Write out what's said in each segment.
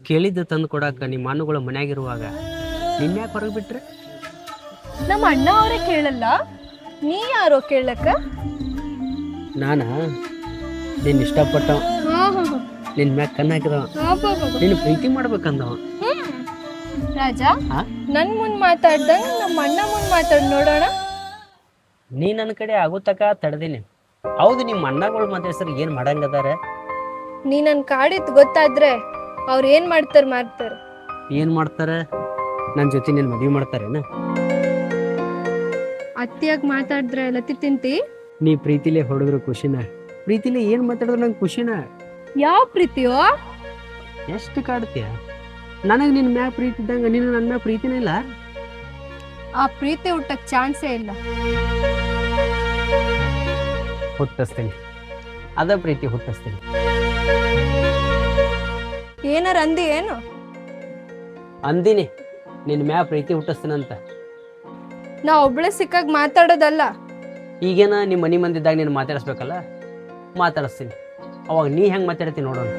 ಕೇಳಿದ್ದು ತಂದು ಕೊಡಾಕ ನಿಮ್ಮ ಅಣ್ಣಗಳು ಮನ್ಯಾಗಿರುವಾಗ ನಿನ್ಯಾಕೆ ಹೊರಗೆ ಬಿಟ್ರೆ? ನಮ್ಮ ಅಣ್ಣ ಅವರೇ ಕೇಳಲ್ಲ, ನೀ ಯಾರೋ ಕೇಳಕ್ಕ? ನಾನ ನಿನ್ನ ಇಷ್ಟಪಟ್ಟವ, ನಿನ್ನ ಮ್ಯಾಗ ಕಣ್ಣು ಹಾಕಿದವ, ನಿನ್ನ ಪ್ರೀತಿ ಮಾಡ್ಬೇಕಂದವ. ರಾಜ, ನನ್ ಮುಂದ್ ಮಾತಾಡ್ದಂಗ ನಮ್ಮ ಅಣ್ಣ ಮುಂದ್ ಮಾತಾಡ್ ನೋಡೋಣ. ನೀ ನನ್ನ ಕಡೆ ಆಗುತ್ತಕ ತಡೆದೀನಿ. ಹೌದು, ನಿಮ್ಮ ಅಣ್ಣಗಳು ಮಾತಾಡ್ಸರ್ ಏನ್ ಮಾಡಂಗದಾರ? ನೀ ನನ್ ಕಾಡಿತ್ ಗೊತ್ತಾದ್ರೆ ಅವ್ರ ಏನ್ ಮಾಡ್ತಾರ ಏನ್ ಮಾಡ್ತಾರ? ನನ್ನ ಜೊತೆ ನಿನ್ ಮದುವೆ ಮಾಡ್ತಾರೇನ? ಅತ್ತಿಯಾಗ ಮಾತಾಡಿದ್ರೆ ಲತ್ತಿ ತಿಂತಿ? ನೀ ಪ್ರೀತಿಲೇ ಹೊಡೆದ್ರು ಖುಷಿನ, ಪ್ರೀತಿಲೇ ಏನ್ ಮಾತಾಡಿದ್ರು ನಂಗೆ ಖುಷಿನ. ಯಾವ ಪ್ರೀತಿಯೋ? ಎಷ್ಟು ಕಾಡ್ತೀಯ? ನನಗೆ ನಿನ್ ಮ್ಯಾಗ ಪ್ರೀತಿ ಇದ್ದಂಗ ನೀನು ನನ್ನ ಮ್ಯಾಗ ಪ್ರೀತಿನೇ ಇಲ್ಲ. ಆ ಪ್ರೀತಿ ಹುಟ್ಟಕ್ ಚಾನ್ಸೇ ಇಲ್ಲ. ಹುಟ್ಟಿಸ್ತೀನಿ, ಅದ ಪ್ರೀತಿ ಹುಟ್ಟಿಸ್ತೀನಿ. ಏನಾರ ಅಂದಿ ಏನು? ಅಂದಿನಿ ನಿನ್ ಮ್ಯಾಗ ಪ್ರೀತಿ ಹುಟ್ಟಿಸ್ತೀನಂತ. ನಾ ಒಬ್ಳೆ ಸಿಕ್ಕಾಗ ಮಾತಾಡೋದಲ್ಲ. ಈಗೇನ ನಿಮ್ಮ ಮನೆ ಮಂದಿದ್ದಾಗ ನೀನು ಮಾತಾಡಿಸ್ಬೇಕಲ್ಲ, ಮಾತಾಡಿಸ್ತೀನಿ. ಅವಾಗ ನೀ ಹೆಂಗೆ ಮಾತಾಡ್ತೀನಿ ನೋಡೋಣ.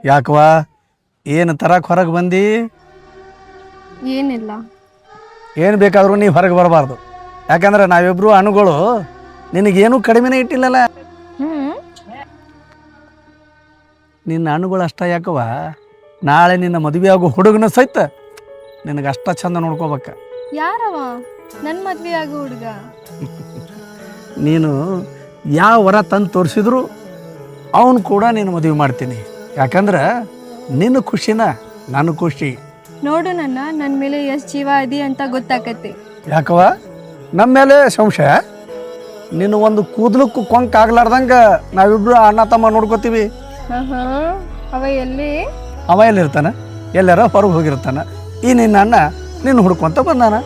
ಯಾಕವಾ ಏನು ತರಕ್ಕೆ ಹೊರಗೆ ಬಂದು? ಏನಿಲ್ಲ. ಏನು ಬೇಕಾದರೂ ನೀವು ಹೊರಗೆ ಬರಬಾರ್ದು. ಯಾಕಂದ್ರೆ ನಾವಿಬ್ರು ಅಣುಗಳು ನಿನಗೇನು ಕಡಿಮೆನೇ ಇಟ್ಟಿಲ್ಲಲ್ಲ. ನಿನ್ನ ಅಣುಗಳು ಅಷ್ಟ ಯಾಕವ, ನಾಳೆ ನಿನ್ನ ಮದುವೆ ಆಗೋ ಹುಡುಗನ ಸಹಿತ ನಿನಗೆ ಅಷ್ಟ ಚಂದ ನೋಡ್ಕೋಬೇಕ. ಯಾರವ ನನ್ನ ಮದ್ವೆ ಆಗೋ ಹುಡುಗ? ನೀನು ಯಾವ ವರ ತಂದು ತೋರಿಸಿದ್ರು ಅವನು ಕೂಡ ನೀನು ಮದುವೆ ಮಾಡ್ತೀನಿ. ಯಾಕಂದ್ರೆ ನಿನ್ನ ಖುಷಿನ ನಾನು ಖುಷಿ. ನೋಡು ನನ್ನ ಮೇಲೆ ಎಷ್ಟು ಜೀವ ಅದಿ ಅಂತ ಗೊತ್ತಾಕತಿ. ಯಾಕವ ನಮ್ಮ ಮೇಲೆ ಸಂಶಯ? ನಿನ್ನ ಒಂದು ಕೂದಲಕ್ಕೂ ಕೊಂಕ್ ಆಗ್ಲಾರ್ದಂಗೆ ನಾವಿಬ್ರು ಅಣ್ಣ ತಮ್ಮ ನೋಡ್ಕೋತೀವಿ. ಅವ ಎಲ್ಲಿ? ಅವ ಎಲ್ಲಿರ್ತಾನೆ? ಎಲ್ಲಾರ ಹೊರಗೆ ಹೋಗಿರ್ತಾನೆ. ಈ ನಿನ್ನ ಅಣ್ಣ ನಿನ್ನ ಹುಡ್ಕೊಂತ ಬಂದಾನ.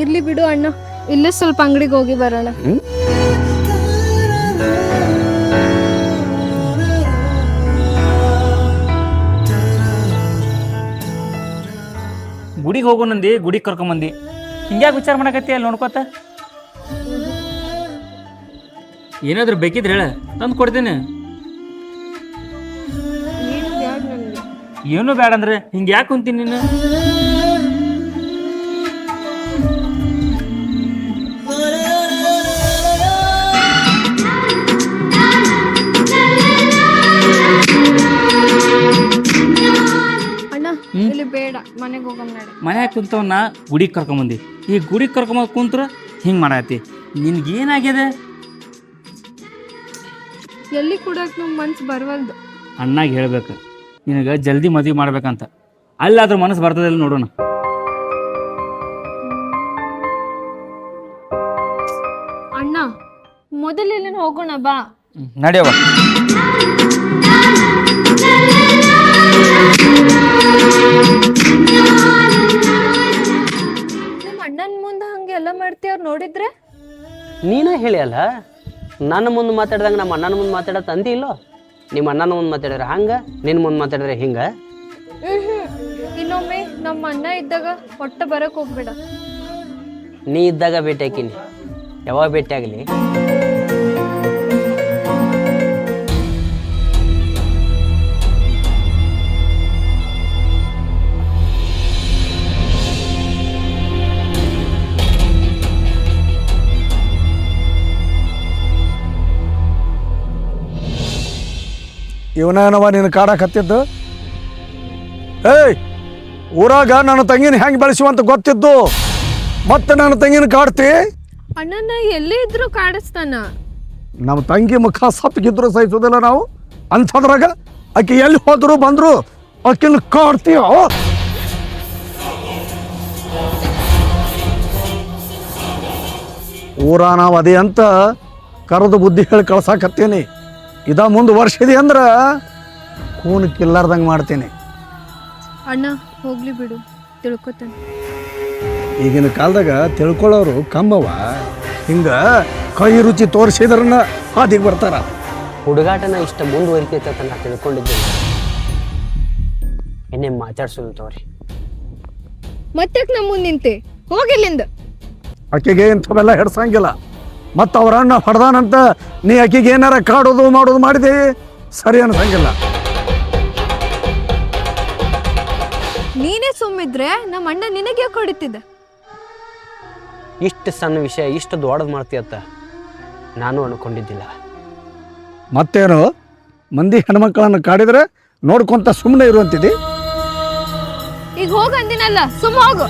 ಇರ್ಲಿ ಬಿಡು ಅಣ್ಣ, ಇಲ್ಲೇ ಸ್ವಲ್ಪ ಅಂಗಡಿಗೆ ಹೋಗಿ ಬರೋಣ. ಗುಡಿಗೆ ಹೋಗೋಣಂದಿ, ಗುಡಿಗೆ ಕರ್ಕೊಂಬಂದಿ. ಹಿಂಗ್ಯಾಕೆ ವಿಚಾರ ಮಾಡಕತ್ತಿ ಅಲ್ಲಿ ನೋಡ್ಕೋತ? ಏನಾದ್ರು ಬೇಕಿದ್ರೆ ಹೇಳ, ತಂದು ಕೊಡ್ತೀನಿ. ಏನು ಬೇಡ ಅಂದ್ರೆ ಹಿಂಗೆ ಯಾಕೆ ಕುಂತೀನಿ ನೀನು? ಇಲ್ಲಿ ಬೇಡ, ಮನೆಗೆ ಹೋಗಮ್ ನಡಿ. ಮನ್ಯಾಗ ಕುಂತವನ್ನ ಗುಡಿಗೆ ಕರ್ಕೊಂಬಂದಿ. ಈ ಗುಡಿಗೆ ಕರ್ಕೊಂಬಂದು ಕುಂತ್ರ ಹಿಂಗೆ ಮಾಡತ್ತಿ. ನಿನ್ಗೇನಾಗ್ಯದ? ಎಲ್ಲಿ ಕೊಡಕ್ ನಮ್ ಮನ್ಸು ಬರವಲ್ದು. ಅಣ್ಣಾಗ ಹೇಳ್ಬೇಕು ನಿನಗೆ ಜಲ್ದಿ ಮದುವೆ ಮಾಡ್ಬೇಕಂತ. ಅಲ್ಲಾದ್ರೂ ಮನಸ್ಸು ಬರ್ತದಿಲ್ಲ ನೋಡೋಣ. ಅಣ್ಣ ಮೊದಲೆಲ್ಲ ಹೋಗೋಣ ಬಾ. ನಡೆಯವ. ನಮ್ಮ ಅಣ್ಣನ ಮುಂದೆ ಹಂಗೆ ಎಲ್ಲ ಮಾಡ್ತೀವ್ರು ನೋಡಿದ್ರೆ? ನೀನ ಹೇಳಿ ಅಲ್ಲ, ನನ್ನ ಮುಂದೆ ಮಾತಾಡ್ದಂಗೆ ನಮ್ಮ ಅಣ್ಣನ ಮುಂದೆ ಮಾತಾಡೋದು ಅಂದಿ ಇಲ್ಲೋ? ನಿಮ್ಮ ಅಣ್ಣನ ಮುಂದೆ ಮಾತಾಡಿದ್ರೆ ಹಂಗೆ, ನಿನ್ನ ಮುಂದೆ ಮಾತಾಡಿದ್ರೆ ಹಿಂಗೆ. ಇನ್ನೊಮ್ಮೆ ನಮ್ಮ ಅಣ್ಣ ಇದ್ದಾಗ ಒಟ್ಟ ಬರಕ್ ಹೋಗ್ಬೇಡ. ನೀ ಇದ್ದಾಗ ಭೇಟಿ ಹಾಕಿನಿ, ಯಾವಾಗ ಭೇಟಿ ಆಗಲಿ? ಇವನೇನವ ನೀನು ಕಾಡಕತ್ತಿದ್ದು? ಏಯ್, ಊರಾಗ ನನ್ನ ತಂಗಿನ ಹೆಂಗೆ ಬೆಳೆಸುವಂತ ಗೊತ್ತಿದ್ದು ಮತ್ತೆ ನನ್ನ ತಂಗಿನ ಕಾಡ್ತಿ? ಅಣ್ಣನ ಎಲ್ಲೇ ಇದ್ರು ಕಾಡಿಸ್ತಾನ. ನಮ್ಮ ತಂಗಿ ಮುಖ ಸಪ್ಪಗಿದ್ರು ಸಹಿಸೋದಿಲ್ಲ ನಾವು. ಅಂಥದ್ರಾಗ ಆಕೆ ಎಲ್ಲಿ ಹೋದ್ರು ಬಂದ್ರು ಆಕಿನ ಕಾಡ್ತೀಯ? ಊರ ನಾವು ಅದೇ ಅಂತ ಕರೆದು ಬುದ್ಧಿ ಹೇಳಿ ಕಳ್ಸಾಕತ್ತೀನಿ. ಇದ ಮುಂದುವರ್ಸಿದಿ ಅಂದ್ರೆ ಕೂನ್ ಕಿಲ್ಲಾರ್ದಂಗೆ ಮಾಡ್ತೀನಿ. ಅಣ್ಣ ಹೋಗ್ಲಿ ಬಿಡು, ತಿಳ್ಕೊತಾನೆ. ಈಗಿನ ಕಾಲದಾಗ ತಿಳ್ಕೊಳ್ಳೋರು ಕಮ್ಮವ. ಹಿಂಗೆ ಕೈ ರುಚಿ ತೋರಿಸಿದ್ರನ್ನ ಹಾದಿಗೆ ಬರ್ತಾರ. ಹುಡುಗಾಟನ ಇಷ್ಟ ಮುಂದುವರಿತೈತೆ ಅಂತ ನಾ ತಿಳ್ಕೊಂಡಿದ್ದೇನೆ. ಇನ್ನೇ ಮಾತಾಡ್ಸೋದು ತೋರಿ. ಮತ್ತೆ ನಮ್ಮ ಮುಂದೆ ನಿಂತೆ ಹೋಗಿಲ್ಲಿಂದ. ಆಕೆಗೆ ಇಂಥವೆಲ್ಲ ಹೆಡ್ಸಂಗಿಲ್ಲ. ಮತ್ತು ಅವ್ರ ಅಣ್ಣ ಹೊಡೆದಾನಂತ ನೀ ಆಕೆಗೆ ಏನಾರ ಕಾಡೋದು ಮಾಡೋದು ಮಾಡಿದೆ ಸರಿ ಅನ್ಸಂಗಿಲ್ಲ. ನೀನೇ ಸುಮ್ಮಿದ್ರೆ ನಮ್ಮ ಅಣ್ಣ ನಿನಗೆ ಯಾಕೆ ಹೊಡಿತಿದ್ದ? ಇಷ್ಟು ಸಣ್ಣ ವಿಷಯ ಇಷ್ಟು ದೊಡ್ಡದು ಮಾಡ್ತೀಯತ್ತ ನಾನು ಅನ್ಕೊಂಡಿದ್ದಿಲ್ಲ. ಮತ್ತೇನು ಮಂದಿ ಹೆಣ್ಮಕ್ಳನ್ನು ಕಾಡಿದ್ರೆ ನೋಡ್ಕೊಂತ ಸುಮ್ಮನೆ ಇರುವಂತಿದ್ದಿ. ಈಗ ಹೋಗ ಅಂದಿನಲ್ಲ, ಸುಮ್ಮ ಹೋಗು.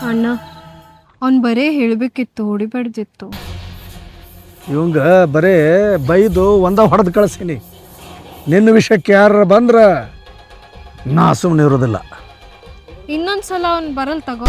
ಅಣ್ಣ ಅವ್ನು ಬರೇ ಹೇಳ್ಬೇಕಿತ್ತು, ಹೊಡಿಬಾರ್ದಿತ್ತು. ಇವಂಗ ಬರೇ ಬೈದು ಹೊಡೆದು ಕಳಿಸೀನಿ. ನಿನ್ನ ವಿಷಯಕ್ಕೆ ಯಾರು ಬಂದ್ರೆ ನಾ ಸುಮ್ಮನೆ ಇರೋದಿಲ್ಲ. ಇನ್ನೊಂದ್ಸಲ ಅವ್ನು ಬರಲ್ ತಗೋ.